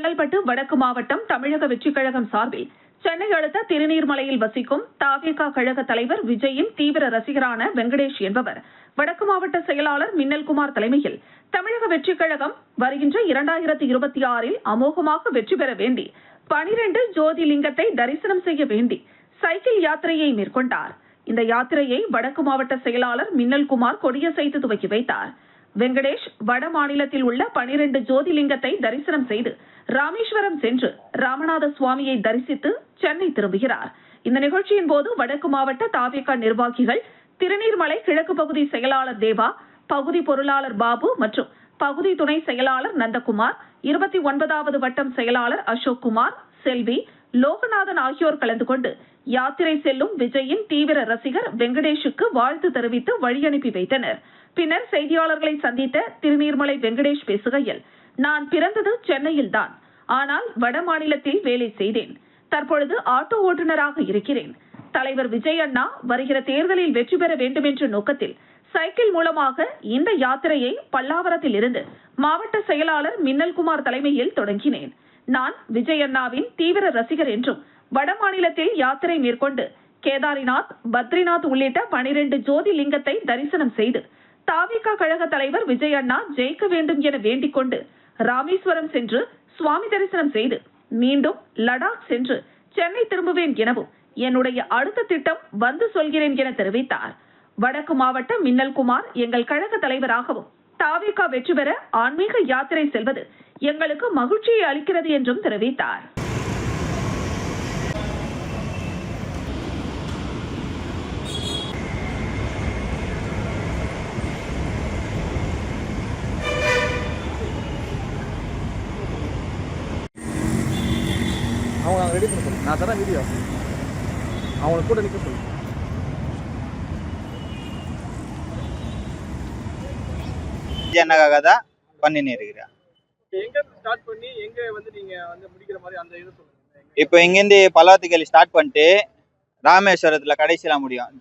செங்கல்பட்டு வடக்கு மாவட்டம் தமிழக வெற்றிக் கழகம் சார்பில் சென்னை அடுத்த திருநீர்மலையில் வசிக்கும் தாவேகா கழக தலைவர் விஜயின் தீவிர ரசிகரான வெங்கடேஷ் என்பவர் வடக்கு மாவட்ட செயலாளர் மின்னல்குமார் தலைமையில் தமிழக வெற்றிக் கழகம் வருகின்ற 2026 அமோகமாக வெற்றி பெற வேண்டி 12 ஜோதிலிங்கத்தை தரிசனம் செய்ய வேண்டி சைக்கிள் யாத்திரையை மேற்கொண்டார். இந்த யாத்திரையை வடக்கு மாவட்ட செயலாளர் மின்னல்குமார் கொடியசைத்து துவக்கி வைத்தார். வெங்கடேஷ் வட மாநிலத்தில் உள்ள 12 ஜோதிலிங்கத்தை தரிசனம் செய்து ராமேஸ்வரம் சென்று ராமநாத சுவாமியை தரிசித்து சென்னை திரும்புகிறார். இந்த நிகழ்ச்சியின் போது வடக்கு மாவட்ட தாவேகா நிர்வாகிகள் திருநீர்மலை கிழக்கு பகுதி செயலாளர் தேவா, பகுதி பொருளாளர் பாபு மற்றும் பகுதி துணை செயலாளர் நந்தகுமார், 29வது வட்டம் செயலாளர் அசோக்குமார், செல்வி, லோகநாதன் ஆகியோர் கலந்து கொண்டு யாத்திரை செல்லும் விஜயின் தீவிர ரசிகர் வெங்கடேஷுக்கு வாழ்த்து தெரிவித்து வழி அனுப்பி வைத்தனர். பின்னர் செய்தியாளர்களை சந்தித்த திருநீர்மலை வெங்கடேஷ் பேசுகையில், நான் பிறந்தது சென்னையில்தான், ஆனால் வட மாநிலத்தில் வேலை செய்தேன். தற்பொழுது ஆட்டோ ஓட்டுநராக இருக்கிறேன். தலைவர் விஜய் அண்ணா வருகிற தேர்தலில் வெற்றி பெற வேண்டும் என்ற நோக்கத்தில் சைக்கிள் மூலமாக இந்த யாத்திரையை பல்லாவரத்தில் இருந்து மாவட்ட செயலாளர் மின்னல்குமார் தலைமையில் தொடங்கினேன். நான் விஜய் அண்ணாவின் தீவிர ரசிகர் என்றும் வட மாநிலத்தில் யாத்திரை மேற்கொண்டு கேதாரிநாத், பத்ரிநாத் உள்ளிட்ட 12 ஜோதிலிங்கத்தை தரிசனம் செய்து தாவேகா கழக தலைவர் விஜய் அண்ணா ஜெயிக்க வேண்டும் என வேண்டிக் கொண்டு ராமேஸ்வரம் சென்று சுவாமி தரிசனம் செய்து மீண்டும் லடாக் சென்று சென்னை திரும்புவேன் எனவும் என்னுடைய அடுத்த திட்டம் வந்து சொல்கிறேன் என தெரிவித்தார். வடக்கு மாவட்ட மின்னல்குமார் எங்கள் கழக தலைவராகவும் தாவேகா வெற்றி பெற ஆன்மீக யாத்திரை செல்வது எங்களுக்கு மகிழ்ச்சியை அளிக்கிறது என்றும் தெரிவித்தார். அவங்க ரெடி பண்ண சொல்லு, நான் தரேன் வீடியோ, அவங்க கூட நிற்க சொல்லு. என்னக்காக தான் பண்ணின்னு இருக்கிறேன். இப்போ இங்கேருந்து பல்லாவத்துக்கு ஸ்டார்ட் பண்ணிட்டு ராமேஸ்வரத்தில் கடைசியில் முடியும்.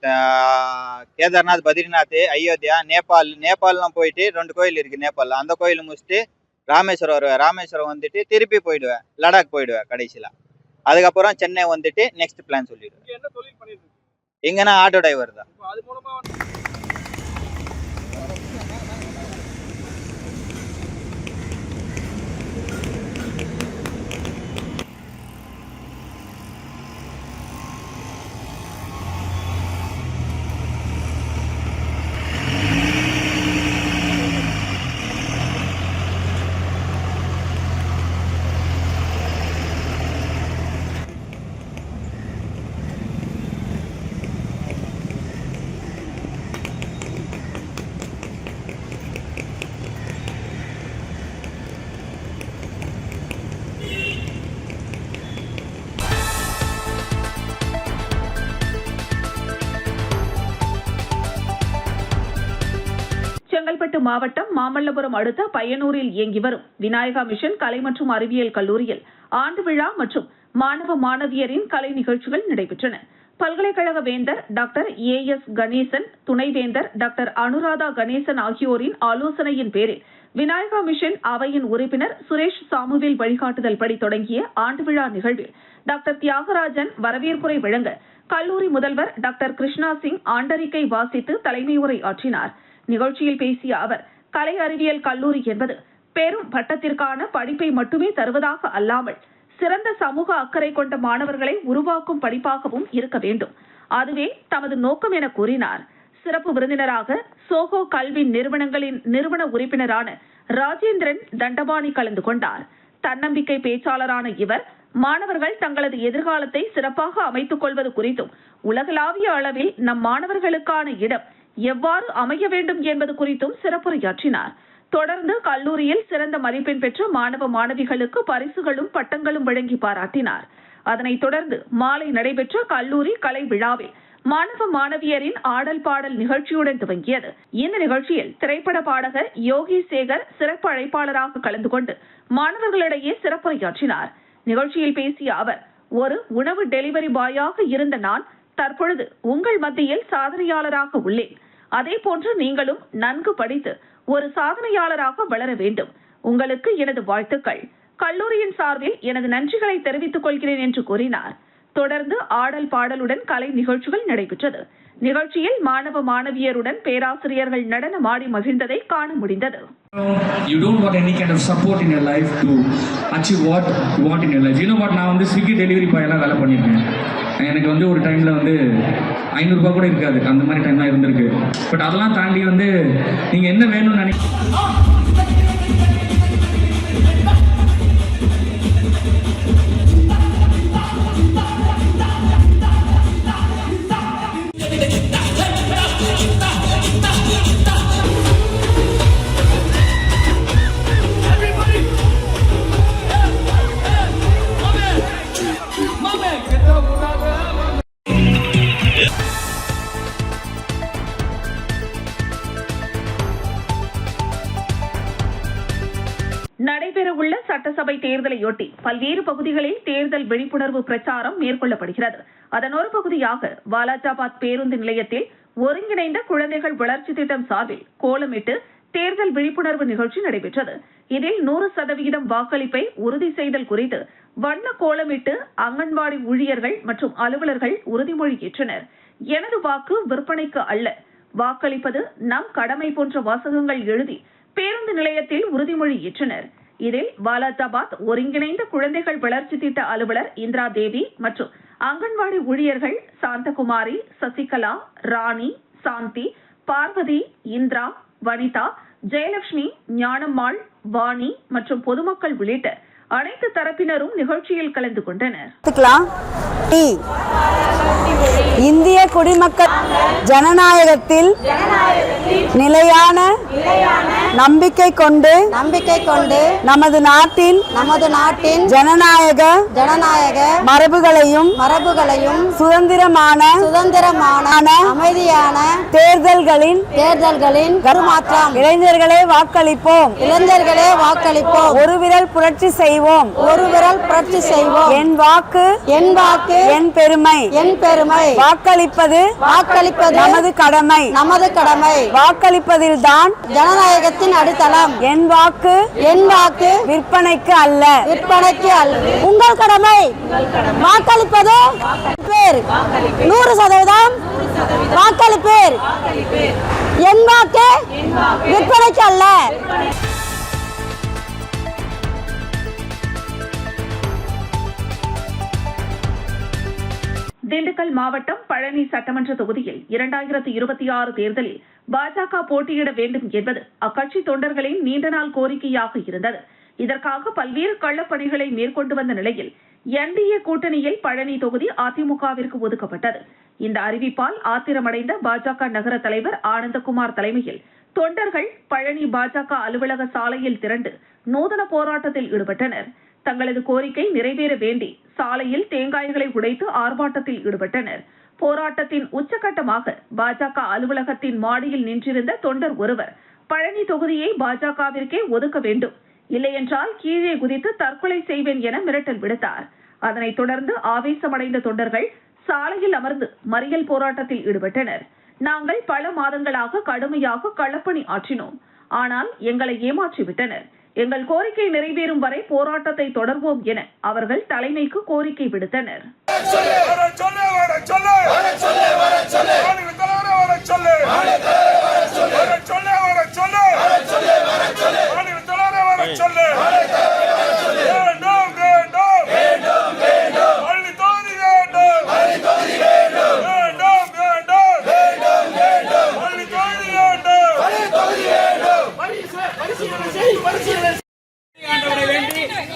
கேதார்நாத், பத்ரிநாத், அயோத்தியா, நேபாள்லாம் போயிட்டு 2 கோயில் இருக்குது நேபாளில். அந்த கோயில் முடிச்சுட்டு ராமேஸ்வரம் வருவேன். ராமேஸ்வரம் வந்துட்டு திருப்பி போயிடுவேன், லடாக் போயிடுவேன் கடைசியில். அதுக்கப்புறம் சென்னை வந்துட்டு நெக்ஸ்ட் பிளான் சொல்லிடுவேன். இங்கன்னா ஆட்டோ டிரைவர் தான். செங்கல்பட்டு மாவட்டம் மாமல்லபுரம் அடுத்த பையனூரில் இயங்கி வரும் விநாயகா மிஷன் கலை மற்றும் அறிவியல் கல்லூரியில் ஆண்டு விழா மற்றும் மாணவ மாணவியரின் கலை நிகழ்ச்சிகள் நடைபெற்றன. பல்கலைக்கழக வேந்தர் டாக்டர் AS கணேசன், துணைவேந்தர் டாக்டர் அனுராதா கணேசன் ஆகியோரின் ஆலோசனையின் பேரில் விநாயகா மிஷன் அவையின் உறுப்பினர் சுரேஷ் சாமுவேல் வழிகாட்டுதல் படி தொடங்கிய ஆண்டு விழா நிகழ்வில் டாக்டர் தியாகராஜன் வரவேற்புரை வழங்க கல்லூரி முதல்வர் டாக்டர் கிருஷ்ணா சிங் ஆண்டறிக்கை வாசித்து தலைமை உரை ஆற்றினார். நிகழ்ச்சியில் பேசிய அவர், கலை அறிவியல் கல்லூரி என்பது பெரும் பட்டத்திற்கான படிப்பை மட்டுமே தருவதாக அல்லாமல் சிறந்த சமூக அக்கறை கொண்ட மாணவர்களை உருவாக்கும் படிப்பாகவும் இருக்க வேண்டும். அதுவே தமது நோக்கம் என கூறினார். சிறப்பு விருந்தினராக சோகோ கல்வி நிறுவனங்களின் நிறுவன உறுப்பினரான ராஜேந்திரன் தண்டபாணி கலந்து கொண்டார். தன்னம்பிக்கை பேச்சாளரான இவர் மாணவர்கள் தங்களது எதிர்காலத்தை சிறப்பாக அமைத்துக் கொள்வது குறித்தும் உலகளாவிய அளவில் நம் மாணவர்களுக்கான இடம் எவ்வாறு அமைய வேண்டும் என்பது குறித்தும் சிறப்புரையாற்றினார். தொடர்ந்து கல்லூரியில் சிறந்த மதிப்பெண் பெற்ற மாணவ மாணவிகளுக்கு பரிசுகளும் பட்டங்களும் வழங்கி பாராட்டினார். அதனைத் தொடர்ந்து மாலை நடைபெற்ற கல்லூரி கலை விழாவில் மாணவ மாணவியரின் ஆடல் பாடல் நிகழ்ச்சியுடன் துவங்கியது. இந்த நிகழ்ச்சியில் திரைப்பட பாடகர் யோகி சேகர் சிறப்பு அழைப்பாளராக கலந்து கொண்டு மாணவர்களிடையே சிறப்புரையாற்றினார். நிகழ்ச்சியில் பேசிய அவர், ஒரு உணவு டெலிவரி பாயாக இருந்த நான் தற்பொழுது உங்கள் மத்தியில் சாதனையாளராக உள்ளேன். அதே போன்று நீங்களும் நன்கு படித்து ஒரு சாதனையாளராக வளர வேண்டும். உங்களுக்கு எனது வாழ்த்துக்கள். கல்லூரியின் சார்பில் எனது நன்றிகளை தெரிவித்துக் கொள்கிறேன் என்று கூறினார். தொடர்ந்து ஆடல் பாடலுடன் கலை நிகழ்ச்சிகள் நடைபெற்றது. நிகழ்ச்சியில் மாணவ மாணவியருடன் பேராசிரியர்கள் நடனமாடி மகிழ்ந்ததை காண முடிந்தது. You don't want any kind of support in your life to achieve what you want in your life. You know what, நான் வந்து ஸ்விக்கி டெலிவரி பாயெல்லாம் வேலை பண்ணியிருக்கேன். எனக்கு வந்து ஒரு டைமில் வந்து 500 ரூபாய் கூட இருக்காது, அந்த மாதிரி டைம்லாம் இருந்திருக்கு. பட் அதெல்லாம் தாண்டி வந்து நீங்கள் என்ன வேணும்னு நினைக்கிறீங்க. நடைபெறவுள்ள சட்டசபை தேர்தலையொட்டி பல்வேறு பகுதிகளில் தேர்தல் விழிப்புணர்வு பிரச்சாரம் மேற்கொள்ளப்படுகிறது. அதன் ஒரு பகுதியாக வாலாஜாபாத் பேருந்து நிலையத்தில் ஒருங்கிணைந்த குழந்தைகள் வளர்ச்சி திட்டம் சார்பில் கோலமிட்டு தேர்தல் விழிப்புணர்வு நிகழ்ச்சி நடைபெற்றது. இதில் 100% வாக்களிப்பை உறுதி செய்தல் குறித்து வண்ண கோலமிட்டு அங்கன்வாடி ஊழியர்கள் மற்றும் அலுவலர்கள் உறுதிமொழி ஏற்றனர். எனது வாக்கு விற்பனைக்கு அல்ல, வாக்களிப்பது நம் கடமை போன்ற வாசகங்கள் எழுதி பேருந்து நிலையத்தில் உறுதிமொழி ஏற்றனர். இதில் வாலாஜாபாத் ஒருங்கிணைந்த குழந்தைகள் வளர்ச்சி திட்ட அலுவலர் இந்திரா தேவி மற்றும் அங்கன்வாடி ஊழியர்கள் சாந்தகுமாரி, சசிகலா, ராணி, சாந்தி, பார்வதி, இந்திரா, வனிதா, ஜெயலட்சுமி, ஞானம்மாள், வாணி மற்றும் பொதுமக்கள் உள்ளிட்ட அனைத்து தரப்பினரும் நிகழ்ச்சியில் கலந்து கொண்டனர். இந்திய குடிமக்கள் ஜனநாயகத்தில் நிலையான நம்பிக்கை கொண்டு நமது நாட்டின் ஜனநாயக மரபுகளையும் சுதந்திரமான அமைதியான தேர்தல்களின் கருமாற்றம். இளைஞர்களே வாக்களிப்போம், ஒரு விரல் புரட்சி செய்வோம், என் வாக்கு என் பெருமை, வாக்களிப்பது நமது கடமை, வாக்களிப்பதில்தான் ஜனநாயகத்தின் அடித்தளம். என் வாக்கு விற்பனைக்கு அல்ல. உங்கள் கடமை வாக்களிப்பது. 100% வாக்களிப்பேர். என் வாக்கு விற்பனைக்கு அல்ல. திண்டுக்கல் மாவட்டம் பழனி சட்டமன்ற தொகுதியில் 2026 தேர்தலில் பாஜக போட்டியிட வேண்டும் என்பது அக்கட்சி தொண்டர்களின் நீண்ட நாள் கோரிக்கையாக இருந்தது. இதற்காக பல்வேறு கள்ளப்பணிகளை மேற்கொண்டு வந்த நிலையில் என்டிஏ கூட்டணியில் பழனி தொகுதி அதிமுகவிற்கு ஒதுக்கப்பட்டது. இந்த அறிவிப்பால் ஆத்திரமடைந்த பாஜக நகர தலைவர் ஆனந்தகுமார் தலைமையில் தொண்டர்கள் பழனி பாஜக அலுவலக சாலையில் திரண்டு நூதன போராட்டத்தில் ஈடுபட்டனர். தங்களது கோரிக்கை நிறைவேற வேண்டி சாலையில் தேங்காய்களை உடைத்து ஆர்ப்பாட்டத்தில் ஈடுபட்டனர். போராட்டத்தின் உச்சகட்டமாக பாஜக அலுவலகத்தின் மாடியில் நின்றிருந்த தொண்டர் ஒருவர் பழனி தொகுதியை பாஜகவிற்கே ஒதுக்க வேண்டும், இல்லையென்றால் கீழே குதித்து தற்கொலை செய்வேன் என மிரட்டல் விடுத்தார். அதனைத் தொடர்ந்து ஆவேசமடைந்த தொண்டர்கள் சாலையில் அமர்ந்து மறியல் போராட்டத்தில் ஈடுபட்டனர். நாங்கள் பல மாதங்களாக கடுமையாக களப்பணி ஆற்றினோம், ஆனால் எங்களை ஏமாற்றிவிட்டனர். எங்கள் கோரிக்கை நிறைவேறும் வரை போராட்டத்தை தொடர்வோம் என அவர்கள் தலைமைக்கு கோரிக்கை விடுத்தனர்.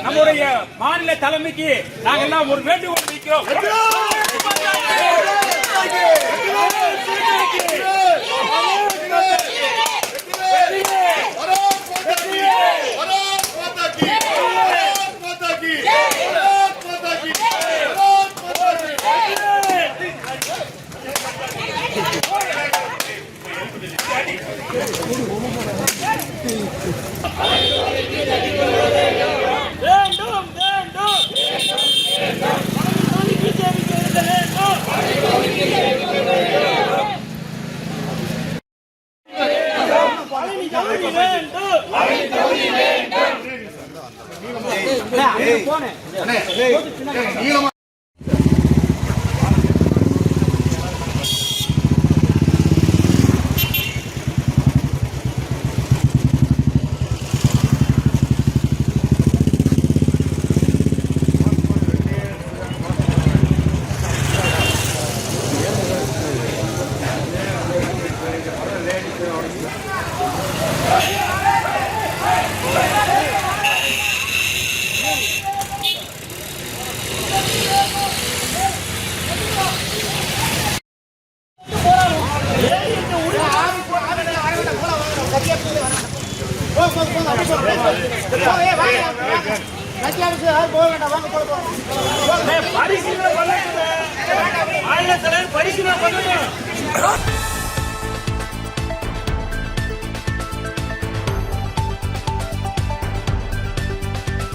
நம்முடைய மாநில தலைமைக்கு நாங்கள் எல்லாம் ஒரு வேண்டுகோள் வைக்கிறோம்.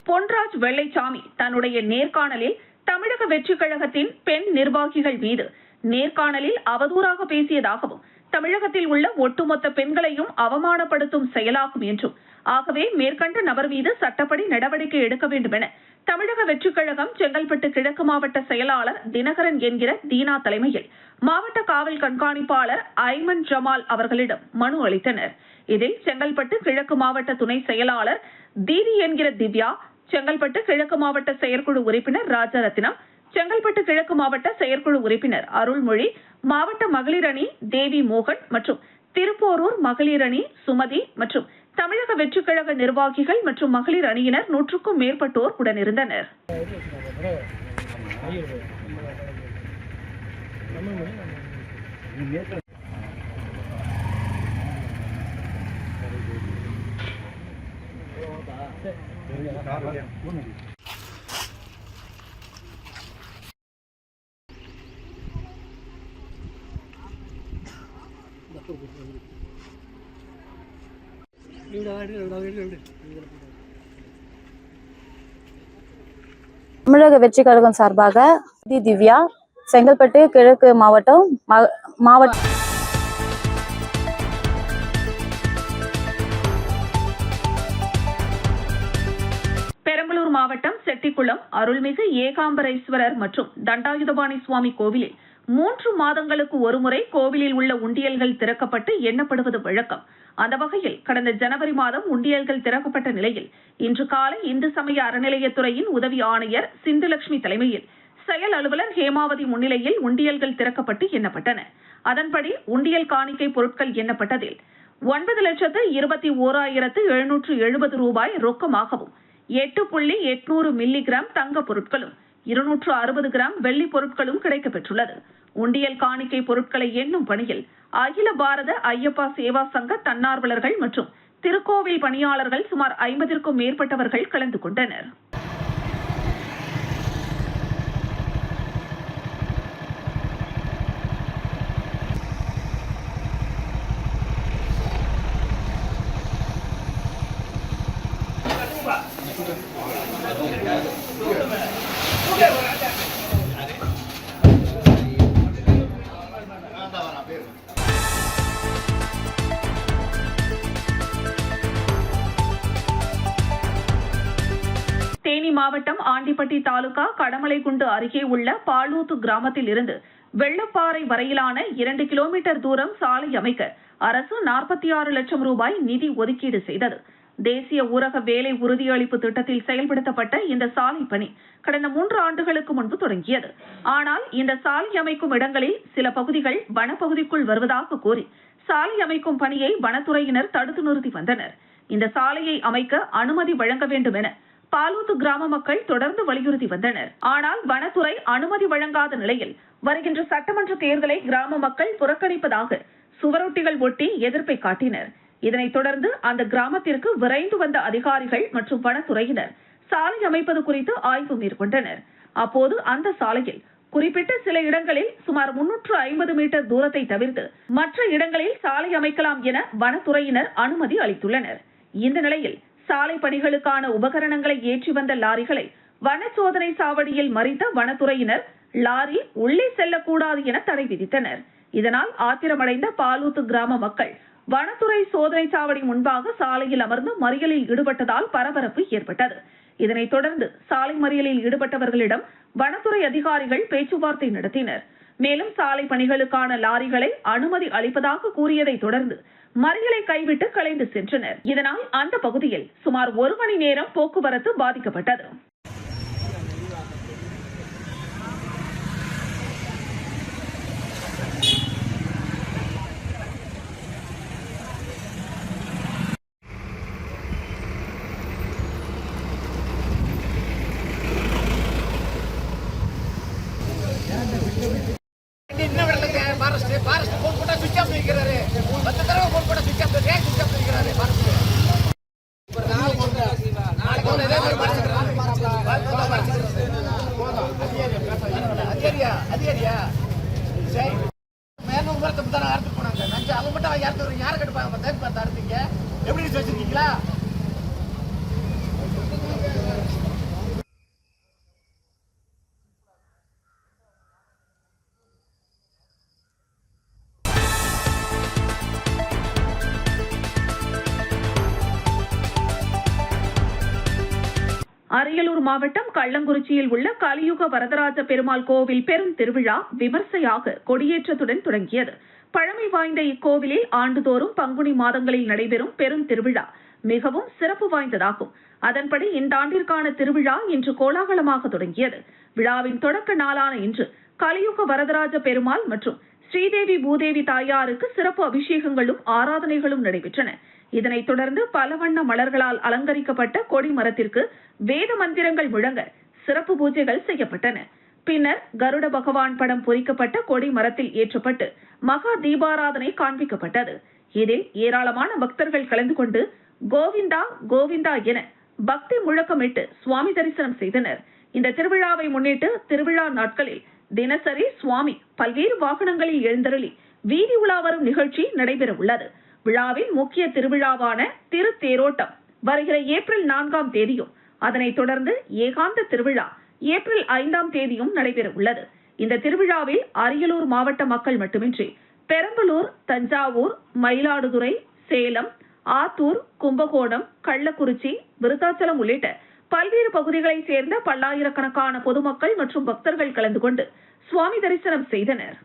பொன்ராஜ் வெள்ளைச்சாமி தன்னுடைய நேர்காணலில் தமிழக வெற்றிக் கழகத்தின் பெண் நிர்வாகிகள் மீது நேர்காணலில் அவதூறாக பேசியதாகவும் தமிழகத்தில் உள்ள ஒட்டுமொத்த பெண்களையும் அவமானப்படுத்தும் செயலாகும் என்றும் ஆகவே மேற்கண்ட நபர் மீது சட்டப்படி நடவடிக்கை எடுக்க வேண்டும் என தமிழக வெற்றிக் கழகம் செங்கல்பட்டு கிழக்கு மாவட்ட செயலாளர் தினகரன் என்கிற தீனா தலைமையில் மாவட்ட காவல் கண்காணிப்பாளர் ஐமன் ஜமால் அவர்களிடம் மனு அளித்தனர். இதில் செங்கல்பட்டு கிழக்கு மாவட்ட துணை செயலாளர் தீதி என்கிற திவ்யா, செங்கல்பட்டு கிழக்கு மாவட்ட செயற்குழு உறுப்பினர் ராஜரத்தினம், செங்கல்பட்டு கிழக்கு மாவட்ட செயற்குழு உறுப்பினர் அருள்மொழி, மாவட்ட மகளிர் அணி தேவி மோகன் மற்றும் திருப்போரூர் மகளிர் அணி சுமதி மற்றும் தமிழக வெற்றிக் கழக நிர்வாகிகள் மற்றும் மகளிர் அணியினர் 100க்கும் மேற்பட்டோர் உடனிருந்தனர். தமிழக வெற்றி கழகம் சார்பாக திவ்யா, செங்கல்பட்டு கிழக்கு மாவட்டம் பெரம்பலூர் மாவட்டம் செட்டிக்குளம் அருள்மிகு ஏகாம்பரேஸ்வரர் மற்றும் தண்டாயுதபாணி சுவாமி கோவிலில் 3 மாதங்களுக்கு ஒருமுறை கோவிலில் உள்ள உண்டியல்கள் திறக்கப்பட்டு எண்ணப்படுவது வழக்கம். அந்த வகையில் கடந்த ஜனவரி மாதம் உண்டியல்கள் திறக்கப்பட்ட நிலையில் இன்று காலை இந்து சமய அறநிலையத்துறையின் உதவி ஆணையர் சிந்துலட்சுமி தலைமையில் செயல் அலுவலர் ஹேமாவதி முன்னிலையில் உண்டியல்கள் திறக்கப்பட்டு எண்ணப்பட்டன. அதன்படி உண்டியல் காணிக்கை பொருட்கள் எண்ணப்பட்டதில் 9,21,770 ரூபாய் ரொக்கமாகவும் 8.800 மில்லிகிராம் தங்க பொருட்களும் 260 கிராம் வெள்ளி பொருட்களும் கிடைக்கப்பெற்றுள்ளது. உண்டியல் காணிக்கை பொருட்களை எண்ணும் பணியில் அகில பாரத ஐயப்பா சேவா சங்க தன்னார்வலர்கள் மற்றும் திருக்கோவில் பணியாளர்கள் சுமார் 50க்கும் மேற்பட்டவர்கள் கலந்து கொண்டனர். தேனி மாவட்டம் ஆண்டிப்பட்டி தாலுகா கடமலைக்குண்டு அருகே உள்ள பாலூத்து கிராமத்தில் இருந்து வெள்ளப்பாறை வரையிலான 2 கிலோமீட்டர் தூரம் சாலை அமைக்க அரசு 46 லட்சம் ரூபாய் நிதி ஒதுக்கீடு செய்தது. தேசிய ஊரக வேலை உறுதியளிப்பு திட்டத்தில் செயல்படுத்தப்பட்ட இந்த சாலை பணி கடந்த 3 ஆண்டுகளுக்கு முன்பு தொடங்கியது. ஆனால் இந்த சாலை அமைக்கும் இடங்களில் சில பகுதிகள் வனப்பகுதிக்குள் வருவதாக கூறி சாலை அமைக்கும் பணியை வனத்துறையினர் தடுத்து நிறுத்தி வந்தனர். இந்த சாலையை அமைக்க அனுமதி வழங்க வேண்டும் என பாலூத்து கிராம மக்கள் தொடர்ந்து வலியுறுத்தி வந்தனர். ஆனால் வனத்துறை அனுமதி வழங்காத நிலையில் வருகின்ற சட்டமன்ற தேர்தலை கிராம மக்கள் புறக்கணிப்பதாக சுவரொட்டிகள் ஒட்டி எதிர்ப்பை காட்டினர். இதனைத் தொடர்ந்து அந்த கிராமத்திற்கு விரைந்து வந்த அதிகாரிகள் மற்றும் வனத்துறையினர் சாலை அமைப்பது குறித்து ஆய்வு மேற்கொண்டனர். அப்போது அந்த சாலையில் குறிப்பிட்ட சில இடங்களில் சுமார் 350 மீட்டர் தூரத்தை தவிர்த்து மற்ற இடங்களில் சாலை அமைக்கலாம் என வனத்துறையினர் அனுமதி அளித்துள்ளனர். இந்த நிலையில் சாலை பணிகளுக்கான உபகரணங்களை ஏற்றி வந்த லாரிகளை வன சோதனை சாவடியில் மறித்த வனத்துறையினர் லாரி உள்ளே செல்லக்கூடாது என தடை விதித்தனர். இதனால் ஆத்திரமடைந்த பாலூத்து கிராம மக்கள் வனத்துறை சோதனை சாவடி முன்பாக சாலையில் அமர்ந்து மறியலில் ஈடுபட்டதால் பரபரப்பு ஏற்பட்டது. இதனைத் தொடர்ந்து சாலை மறியலில் ஈடுபட்டவர்களிடம் வனத்துறை அதிகாரிகள் பேச்சுவார்த்தை நடத்தினர். மேலும் சாலை பணிகளுக்கான லாரிகளை அனுமதி அளிப்பதாக கூறியதை தொடர்ந்து மறியலை கைவிட்டு கலைந்து சென்றனர். இதனால் அந்த பகுதியில் சுமார் 1 மணி நேரம் போக்குவரத்து பாதிக்கப்பட்டது. அரியலூர் மாவட்டம் கள்ளங்குறிச்சியில் உள்ள கலியுக வரதராஜ பெருமாள் கோவில் பெரும் திருவிழா விமர்சையாக கொடியேற்றத்துடன் தொடங்கியது. பழமை வாய்ந்த இக்கோவிலில் ஆண்டுதோறும் பங்குனி மாதங்களில் நடைபெறும் பெரும் திருவிழா மிகவும் சிறப்பு வாய்ந்ததாகும். அதன்படி இந்த ஆண்டிற்கான திருவிழா இன்று கோலாகலமாக தொடங்கியது. விழாவின் தொடக்க நாளான இன்று கலியுக வரதராஜ பெருமாள் மற்றும் ஸ்ரீதேவி பூதேவி தாயாருக்கு சிறப்பு அபிஷேகங்களும் ஆராதனைகளும் நடைபெற்றன. இதனைத் தொடர்ந்து பல வண்ண மலர்களால் அலங்கரிக்கப்பட்ட கொடி மரத்திற்கு வேத மந்திரங்கள் முழங்க சிறப்பு பூஜைகள் செய்யப்பட்டன. பின்னர் கருட பகவான் படம் பொறிக்கப்பட்ட கொடி மரத்தில் ஏற்றப்பட்டு மகா தீபாராதனை காண்பிக்கப்பட்டது. இதில் ஏராளமான பக்தர்கள் கலந்து கொண்டு கோவிந்தா கோவிந்தா என பக்தி முழக்கமிட்டு சுவாமி தரிசனம் செய்தனர். இந்த திருவிழாவை முன்னிட்டு திருவிழா நாட்களில் தினசரி சுவாமி பல்வேறு வாகனங்களில் எழுந்தருளி வீதி உலா வரும் நிகழ்ச்சி நடைபெற உள்ளது. விழாவின் முக்கிய திருவிழாவான திருத்தேரோட்டம் வருகிற ஏப்ரல் 4ஆம் தேதியும் அதனைத் தொடர்ந்து ஏகாந்த திருவிழா ஏப்ரல் 5ஆம் தேதியும் நடைபெற உள்ளது. இந்த திருவிழாவில் அரியலூர் மாவட்ட மக்கள் மட்டுமின்றி பெரம்பலூர், தஞ்சாவூர், மயிலாடுதுறை, சேலம், ஆத்தூர், கும்பகோணம், கள்ளக்குறிச்சி, விருத்தாச்சலம் உள்ளிட்ட பல்வேறு பகுதிகளைச் சேர்ந்த பல்லாயிரக்கணக்கான பொதுமக்கள் மற்றும் பக்தர்கள் கலந்து கொண்டு சுவாமி தரிசனம் செய்தனர்.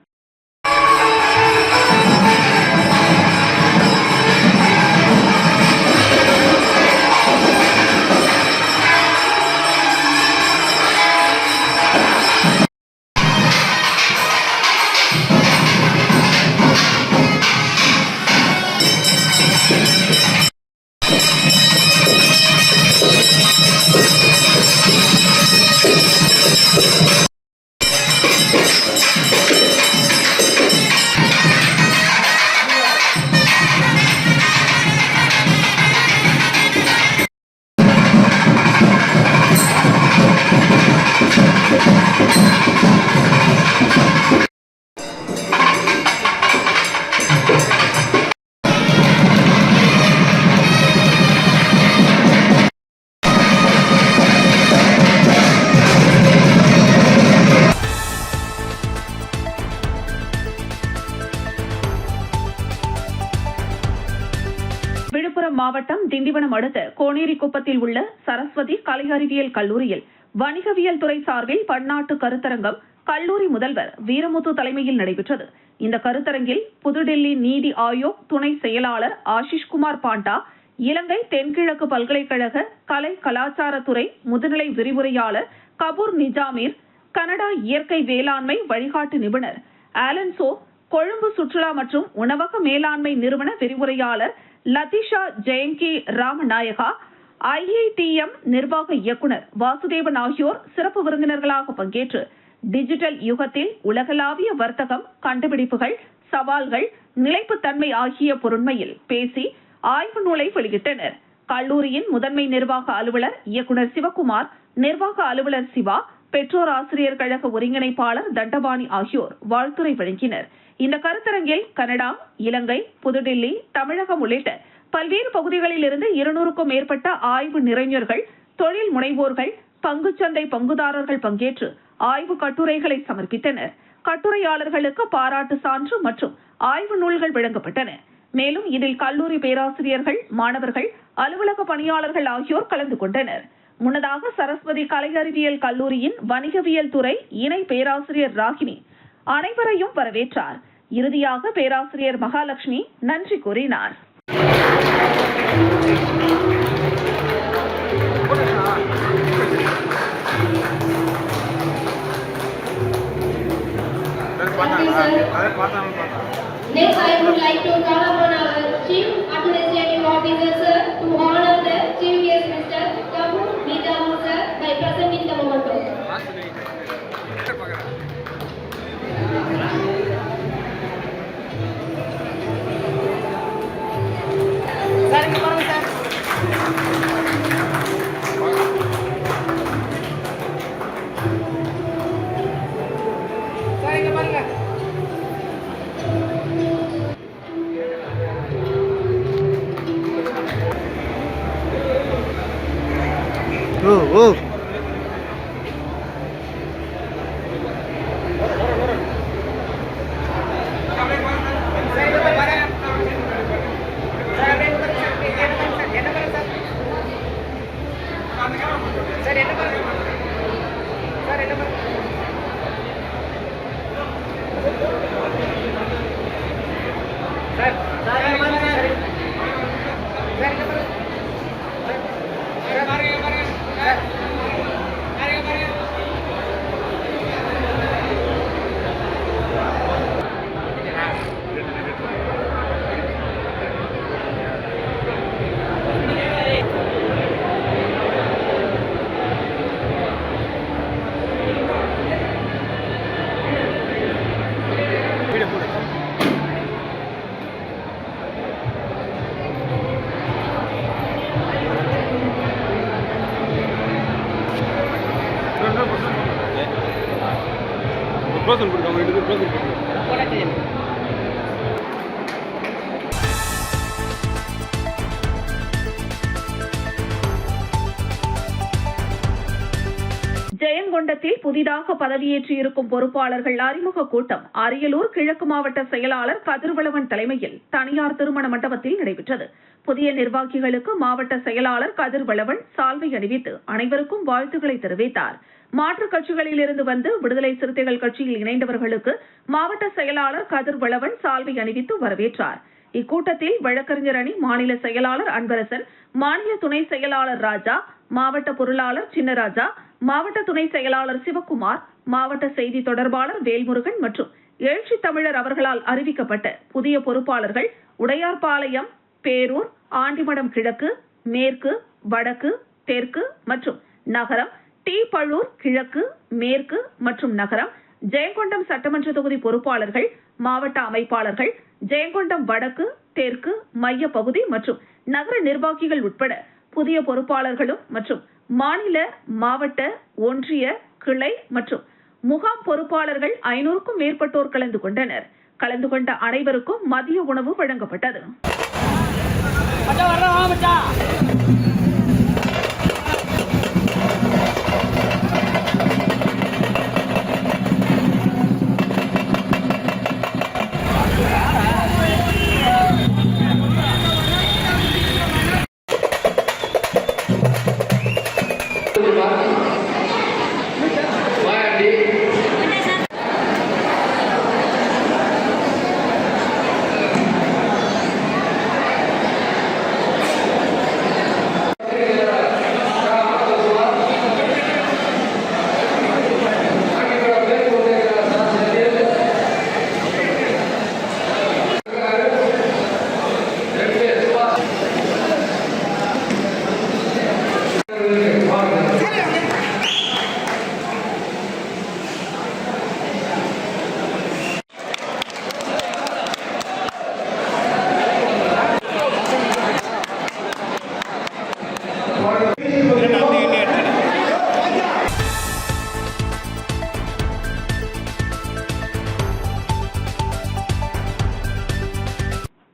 விழுப்புரம் மாவட்டம் திண்டிவனம் அடுத்த கோனேரிக்குப்பத்தில் உள்ள சரஸ்வதி கலை அறிவியல் கல்லூரியில் வணிகவியல் துறை சார்பில் பன்னாட்டு கருத்தரங்கம் கல்லூரி முதல்வர் வீரமுத்து தலைமையில் நடைபெற்றது. இந்த கருத்தரங்கில் புதுடெல்லி நீதி ஆயோக் துணை செயலாளர் ஆஷிஷ்குமார் பாண்டா, இலங்கை தென்கிழக்கு பல்கலைக்கழக கலை கலாச்சாரத்துறை முதுநிலை விரிவுரையாளர் கபூர் நிஜாமீர், கனடா இயற்கை வேளாண்மை வழிகாட்டு நிபுணர் ஆலன்சோ, கொழும்பு சுற்றுலா மற்றும் உணவக மேலாண்மை நிறுவன விரிவுரையாளர் லதிஷா ஜெயங்கி ராமநாயகா, IITM நிர்வாக இயக்குனர் வாசுதேவன் ஆகியோர் சிறப்பு விருந்தினர்களாக பங்கேற்று டிஜிட்டல் யுகத்தில் உலகளாவிய வர்த்தகம், கண்டுபிடிப்புகள், சவால்கள், நிலைப்புத்தன்மை ஆகிய பொருண்மையில் பேசி ஆய்வு நூலை வெளியிட்டனர். கல்லூரியின் முதன்மை நிர்வாக அலுவலர் இயக்குனர் சிவகுமார், நிர்வாக அலுவலர் சிவா, பெற்றோர் ஆசிரியர் கழக ஒருங்கிணைப்பாளர் தண்டபாணி ஆகியோர் வாழ்த்துரை வழங்கினர். இந்த கருத்தரங்கில் கனடா, இலங்கை, புதுடெல்லி, தமிழகம் உள்ளிட்ட பல்வேறு பகுதிகளில் இருந்து 200க்கும் மேற்பட்ட ஆய்வு நிறைஞர்கள், தொழில் முனைவோர்கள், பங்குச்சந்தை பங்குதாரர்கள் பங்கேற்று ஆய்வு கட்டுரைகளை சமர்ப்பித்தனர். கட்டுரையாளர்களுக்கு பாராட்டு சான்று மற்றும் ஆய்வு நூல்கள் வழங்கப்பட்டன. மேலும் இதில் கல்லூரி பேராசிரியர்கள், மாணவர்கள், அலுவலக பணியாளர்கள் ஆகியோர் கலந்து கொண்டனர். முன்னதாக சரஸ்வதி கலை அறிவியல் கல்லூரியின் வணிகவியல் துறை இணை பேராசிரியர் ராகினி அனைவரையும் வரவேற்றார். இறுதியாக பேராசிரியர் மகாலட்சுமி நன்றி கூறினார். Next, I would like to call upon our Chief Administrative Officer, sir, to honor the Chief Guest, Mr. Kapoor Nitamu, sir, by presenting the memento. ஜெயங்கொண்டத்தில் புதிதாக பதவியேற்றிருக்கும் பொறுப்பாளர்கள் அறிமுக கூட்டம் அரியலூர் கிழக்கு மாவட்ட செயலாளர் கதிர்வளவன் தலைமையில் தனியார் திருமண மண்டபத்தில் நடைபெற்றது. புதிய நிர்வாகிகளுக்கு மாவட்ட செயலாளர் கதிர்வளவன் சால்வை அணிவித்து அனைவருக்கும் வாழ்த்துக்களை தெரிவித்தார். மாற்றுக் கட்சிகளில் இருந்து வந்து விடுதலை சிறுத்தைகள் கட்சியில் இணைந்தவர்களுக்கு மாவட்ட செயலாளர் கதிர்வளவன் சால்வை அணிவித்து வரவேற்றார். இக்கூட்டத்தில் வழக்கறிஞர் அணி மாநில செயலாளர் அன்பரசன், மாநில துணை செயலாளர் ராஜா, மாவட்ட பொருளாளர் சின்னராஜா, மாவட்ட துணை செயலாளர் சிவக்குமார், மாவட்ட செய்தி தொடர்பாளர் வேல்முருகன் மற்றும் எழுச்சி தமிழர் அவர்களால் அறிவிக்கப்பட்ட புதிய பொறுப்பாளர்கள் உடையார்பாளையம், பேரூர், ஆண்டிமடம் கிழக்கு, மேற்கு, வடக்கு, தெற்கு மற்றும் நகரம், டி பழூர் கிழக்கு, மேற்கு மற்றும் நகரம், ஜெயங்கொண்டம் சட்டமன்ற தொகுதி பொறுப்பாளர்கள், மாவட்ட அமைப்பாளர்கள், ஜெயங்கொண்டம் வடக்கு, தெற்கு, மைய பகுதி மற்றும் நகர நிர்வாகிகள் உட்பட புதிய பொறுப்பாளர்களும் மற்றும் மாநில, மாவட்ட, ஒன்றிய, கிளை மற்றும் முகாம் பொறுப்பாளர்கள் 500க்கும் மேற்பட்டோர் கலந்து கொண்டனர். கலந்து கொண்ட அனைவருக்கும் மதிய உணவு வழங்கப்பட்டது.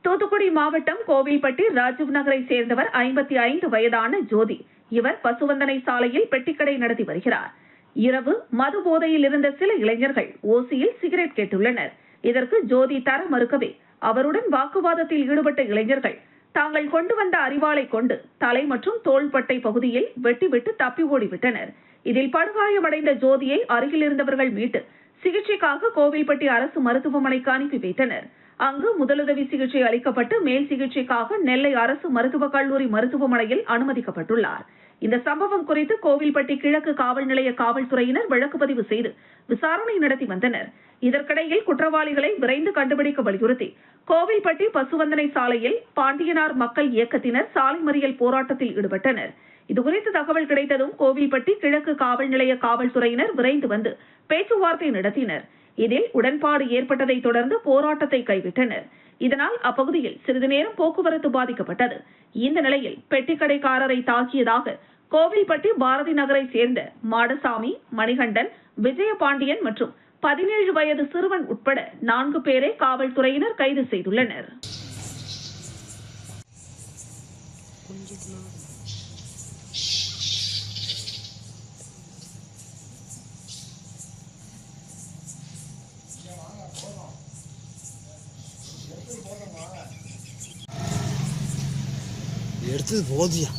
தூத்துக்குடி மாவட்டம் கோவில்பட்டி ராஜீவ் நகரை சேர்ந்தவர் 55 வயதான ஜோதி. இவர் பசுவந்தனை சாலையில் பெட்டிக்கடை நடத்தி வருகிறார். இரவு மது போதையில் இருந்த சில இளைஞர்கள் ஓசியில் சிகரெட் கேட்டுள்ளனர். இதற்கு ஜோதி தர மறுக்கவே அவருடன் வாக்குவாதத்தில் ஈடுபட்ட இளைஞர்கள் தாங்கள் கொண்டு வந்த அரிவாளை கொண்டு தலை மற்றும் தோள்பட்டை பகுதியில் வெட்டிவிட்டு தப்பி ஓடிவிட்டனர். இதில் படுகாயமடைந்த ஜோதியை அருகில் இருந்தவர்கள் மீட்டு சிகிச்சைக்காக கோவில்பட்டி அரசு மருத்துவமனைக்கு அனுப்பி வைத்தனர். அங்கு முதலுதவி சிகிச்சை அளிக்கப்பட்டு மேல் சிகிச்சைக்காக நெல்லை அரசு மருத்துவக் கல்லூரி மருத்துவமனையில் அனுமதிக்கப்பட்டுள்ளார். இந்த சம்பவம் குறித்து கோவில்பட்டி கிழக்கு காவல் நிலைய காவல்துறையினர் வழக்கு பதிவு செய்து விசாரணை நடத்தி வந்தனர். இதற்கிடையில் குற்றவாளிகளை விரைந்து கண்டுபிடிக்க வலியுறுத்தி கோவில்பட்டி பசுவந்தனை சாலையில் பாண்டியனார் மக்கள் இயக்கத்தினர் சாலை மறியல் போராட்டத்தில் ஈடுபட்டனர். இதுகுறித்து தகவல் கிடைத்ததும் கோவில்பட்டி கிழக்கு காவல் நிலைய காவல்துறையினர் விரைந்து வந்து பேச்சுவார்த்தை நடத்தினர். இதில் உடன்பாடு ஏற்பட்டதை தொடர்ந்து போராட்டத்தை கைவிட்டனர். இதனால் அப்பகுதியில் சிறிது நேரம் போக்குவரத்து பாதிக்கப்பட்டது. இந்த நிலையில் பெட்டிக்கடைக்காரரை தாக்கியதாக கோவில்பட்டி பாரதி நகரை சேர்ந்த மாடசாமி, மணிகண்டன், விஜயபாண்டியன் மற்றும் 17 வயது சிறுவன் உட்பட 4 பேரை காவல்துறையினர் கைது செய்துள்ளனர். எடுத்தது போதியா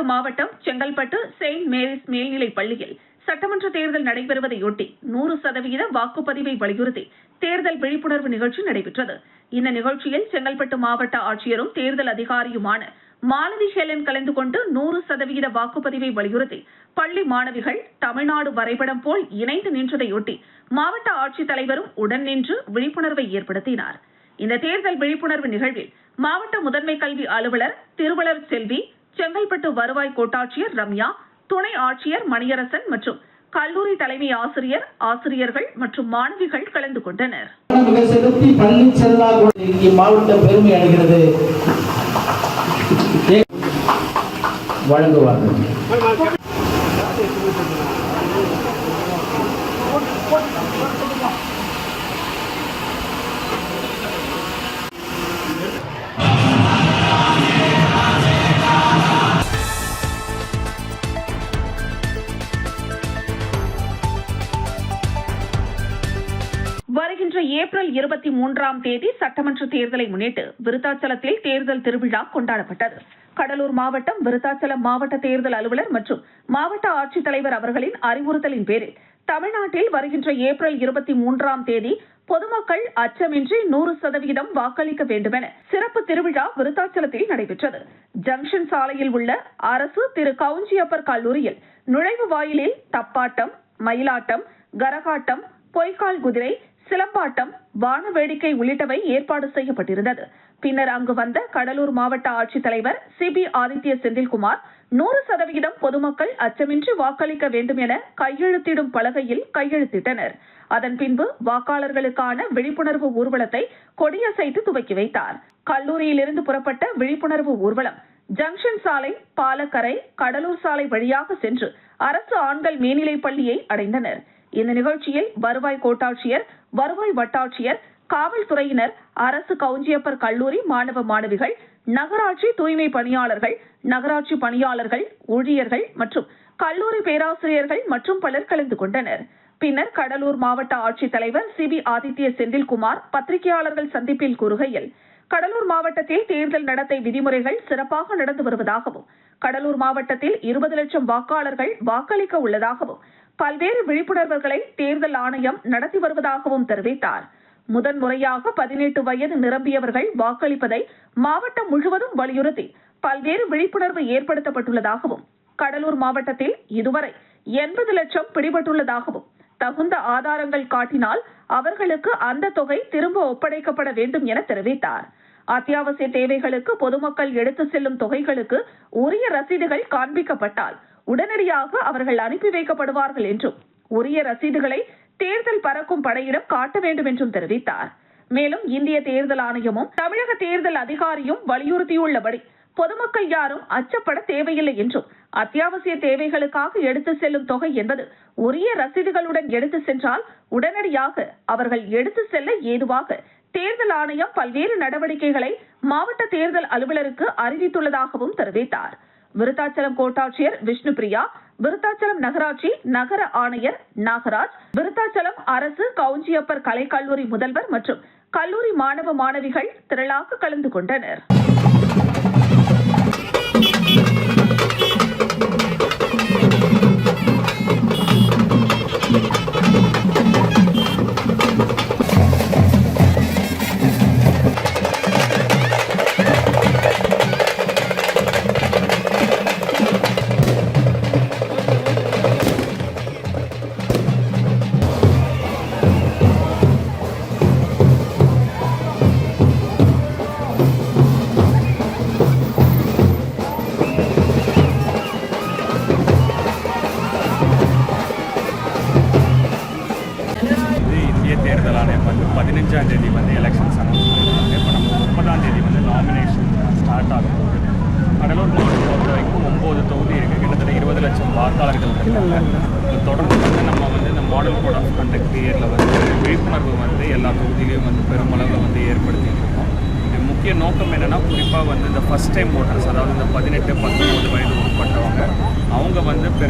மாவட்டம் செங்கல்பட்டு செயின்ட் மேரிஸ் மேல்நிலைப் பள்ளியில் சட்டமன்ற தேர்தல் நடைபெறுவதையொட்டி 100% வாக்குப்பதிவை வலியுறுத்தி தேர்தல் விழிப்புணர்வு நிகழ்ச்சி நடைபெற்றது. இந்த நிகழ்ச்சியில் செங்கல்பட்டு மாவட்ட ஆட்சியரும் தேர்தல் அதிகாரியுமான மாலதி ஹெலன் கலந்து கொண்டு 100% வாக்குப்பதிவை வலியுறுத்தி பள்ளி மாணவிகள் தமிழ்நாடு வரைபடம் போல் இணைந்து நின்றதையொட்டி மாவட்ட ஆட்சித்தலைவரும் உடன் நின்று விழிப்புணர்வை ஏற்படுத்தினார். இந்த தேர்தல் விழிப்புணர்வு நிகழ்வில் மாவட்ட முதன்மை கல்வி அலுவலர் திருவளர் செல்வி, செங்கல்பட்டு வருவாய் கோட்டாட்சியர் ரம்யா, துணை ஆட்சியர் மணியரசன் மற்றும் கல்லூரி தலைமை ஆசிரியர், ஆசிரியர்கள் மற்றும் மாணவிகள் கலந்து கொண்டனர். மாவட்ட பெருமை அடைகிறது வழங்குவார்கள். வருகின்ற ஏப்ரல் 23ஆம் தேதி சட்டமன்ற தேர்தலை முன்னிட்டு விருத்தாச்சலத்தில் தேர்தல் திருவிழா கொண்டாடப்பட்டது. கடலூர் மாவட்டம் விருத்தாச்சலம் மாவட்ட தேர்தல் அலுவலர் மற்றும் மாவட்ட ஆட்சித்தலைவர் அவர்களின் அறிவுறுத்தலின் பேரில் தமிழ்நாட்டில் வருகின்ற ஏப்ரல் 23ஆம் தேதி பொதுமக்கள் அச்சமின்றி 100% வாக்களிக்க வேண்டுமென சிறப்பு திருவிழா விருத்தாச்சலத்தில் நடைபெற்றது. ஜங்ஷன் சாலையில் உள்ள அரசு திரு கவுஞ்சியப்பர் கல்லூரியில் நுழைவு வாயிலில் தப்பாட்டம், மயிலாட்டம், கரகாட்டம், பொய்க்கால் குதிரை, சிலம்பாட்டம், வான வேடிக்கை உள்ளிட்டவை ஏற்பாடு செய்யப்பட்டிருந்தது. பின்னர் அங்கு வந்த கடலூர் மாவட்ட ஆட்சித்தலைவர் சிபி ஆதித்ய செந்தில்குமார் 100% பொதுமக்கள் அச்சமின்றி வாக்களிக்க வேண்டும் என கையெழுத்திடும் பலகையில் கையெழுத்திட்டனர். அதன் பின்பு வாக்காளர்களுக்கான விழிப்புணர்வு ஊர்வலத்தை கொடியசைத்து துவக்கி வைத்தார். கல்லூரியிலிருந்து புறப்பட்ட விழிப்புணர்வு ஊர்வலம் ஜங்ஷன் சாலை, பாலக்கரை, கடலூர் சாலை வழியாக சென்று அரசு ஆண்கள் மேல்நிலைப் பள்ளியை அடைந்தனர். இந்த நிகழ்ச்சியில் வருவாய் கோட்டாட்சியர், வருவாய் வட்டாட்சியர், காவல்துறையினர், அரசு கவுஞ்சியப்பர் கல்லூரி மாணவ மாணவிகள், நகராட்சி தூய்மை பணியாளர்கள், நகராட்சி பணியாளர்கள், ஊழியர்கள் மற்றும் கல்லூரி பேராசிரியர்கள் மற்றும் பலர் கலந்து கொண்டனர். பின்னர் கடலூர் மாவட்ட ஆட்சித்தலைவர் சிபி ஆதித்ய செந்தில்குமார் பத்திரிகையாளர்கள் சந்திப்பில் கூறுகையில், கடலூர் மாவட்டத்தில் தேர்தல் நடத்தை விதிமுறைகள் சிறப்பாக நடந்து வருவதாகவும், கடலூர் மாவட்டத்தில் 20 லட்சம் வாக்காளர்கள் வாக்களிக்க உள்ளதாகவும், பல்வேறு விழிப்புணர்வுகளை தேர்தல் ஆணையம் நடத்தி வருவதாகவும் தெரிவித்தார். முதன்முறையாக 18 வயது நிரம்பியவர்கள் வாக்களிப்பதை மாவட்டம் முழுவதும் வலியுறுத்தி பல்வேறு விழிப்புணர்வு ஏற்படுத்தப்பட்டுள்ளதாகவும், கடலூர் மாவட்டத்தில் இதுவரை 80 லட்சம் பிடிபட்டுள்ளதாகவும், தகுந்த ஆதாரங்கள் காட்டினால் அவர்களுக்கு அந்த தொகை திரும்ப ஒப்படைக்கப்பட வேண்டும் என தெரிவித்தார். அத்தியாவசிய தேவைகளுக்கு பொதுமக்கள் எடுத்து செல்லும் தொகைகளுக்கு உரிய ரசீதுகள் காண்பிக்கப்பட்டால் உடனடியாக அவர்கள் அனுப்பி வைக்கப்படுவார்கள் என்றும், உரிய ரசீதுகளை தேர்தல் பறக்கும் படையிடம் காட்ட வேண்டும் என்றும் தெரிவித்தார். மேலும் இந்திய தேர்தல் ஆணையமும் தமிழக தேர்தல் அதிகாரியும் வலியுறுத்தியுள்ளபடி பொதுமக்கள் யாரும் அச்சப்பட தேவையில்லை என்றும், அத்தியாவசிய தேவைகளுக்காக எடுத்து செல்லும் தொகை என்பது உரிய ரசீதுகளுடன் எடுத்து சென்றால் உடனடியாக அவர்கள் எடுத்து செல்ல ஏதுவாக தேர்தல் ஆணையம் பல்வேறு நடவடிக்கைகளை மாவட்ட தேர்தல் அலுவலருக்கு அறிவித்துள்ளதாகவும் தெரிவித்தார். விருத்தாச்சலம் கோட்டாட்சியர் விஷ்ணுபிரியா, விருத்தாச்சலம் நகராட்சி நகர ஆணையர் நாகராஜ், விருத்தாச்சலம் அரசு கவுஞ்சியப்பர் கலைக்கல்லூரி முதல்வர் மற்றும் கல்லூரி மாணவ மாணவிகள் திரளாக கலந்து கொண்டனர். இந்திய தேர்தல் ஆணையம் வந்து 15ஆம் தேதி வந்து எலெக்ஷன்ஸ் அனௌன்ஸ் பண்ணியிருக்காங்க. இப்போ நம்ம 30ஆம் தேதி வந்து நாமினேஷன் ஸ்டார்ட் ஆகும் போது கடலூர் மாவட்டத்தை பொறுத்த வரைக்கும் 9 தொகுதி இருக்குது. கிட்டத்தட்ட 20 லட்சம் வாக்காளர்கள் இருக்காங்க. தொடர்ந்து வந்து நம்ம வந்து இந்த மாடல் கோட் ஆஃப் கண்டக்ட் இயரில் வந்து விழிப்புணர்வு வந்து எல்லா தொகுதியிலையும் வந்து பெருமளவில் வந்து ஏற்படுத்திட்டு இருக்கோம். இது முக்கிய நோக்கம் என்னென்னா, குறிப்பாக வந்து இந்த ஃபஸ்ட் டைம் ஓட்டர்ஸ், அதாவது இந்த 18-19 வயது உட்பட்டவங்க, அவங்க வந்து